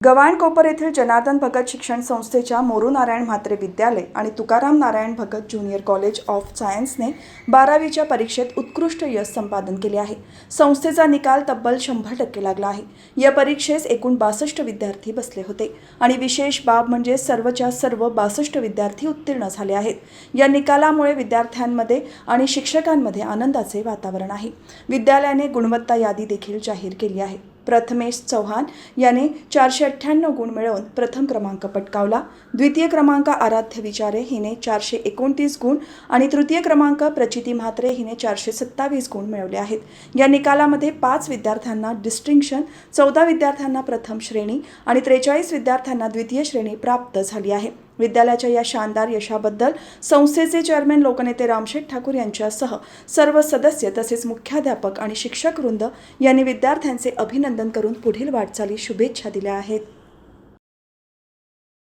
गव्हाणकोपर येथील जनार्दन भगत शिक्षण संस्थेच्या मोरू नारायण म्हात्रे विद्यालय आणि Tukaram Narayan Bhagat junior college of सायन्सने 12वीच्या परीक्षेत उत्कृष्ट यश संपादन केले आहे। संस्थेचा निकाल तब्बल 100% लागला आहे। या परीक्षेस एकूण 62 विद्यार्थी बसले होते आणि विशेष बाब म्हणजे सर्वच्या सर्व 62 विद्यार्थी उत्तीर्ण झाले आहेत। या निकालामुळे विद्यार्थ्यांमध्ये आणि शिक्षकांमध्ये आनंदाचे वातावरण आहे। विद्यालयाने गुणवत्ता यादी देखील जाहीर केली आहे। प्रथमेश चव्हाण याने 498 गुण मिळवून प्रथम क्रमांक पटकावला। द्वितीय क्रमांक आराध्य विचारे हिने 429 गुण आणि तृतीय क्रमांक प्रचिती म्हात्रे हिने 427 गुण मिळवले आहेत। या निकालामध्ये 5 विद्यार्थ्यांना डिस्टिंक्शन, 14 विद्यार्थ्यांना प्रथम श्रेणी आणि 43 विद्यार्थ्यांना द्वितीय श्रेणी प्राप्त झाली आहे। विद्यालयाच्या या शानदार यशाबद्दल संस्थेचे चेअरमन लोकनेते रामशेठ ठाकूर यांच्यासह सर्व सदस्य तसेच मुख्याध्यापक आणि शिक्षक वृंद यांनी विद्यार्थ्यांचे अभिनंदन करून पुढील वाटचालीस शुभेच्छा दिल्या आहेत।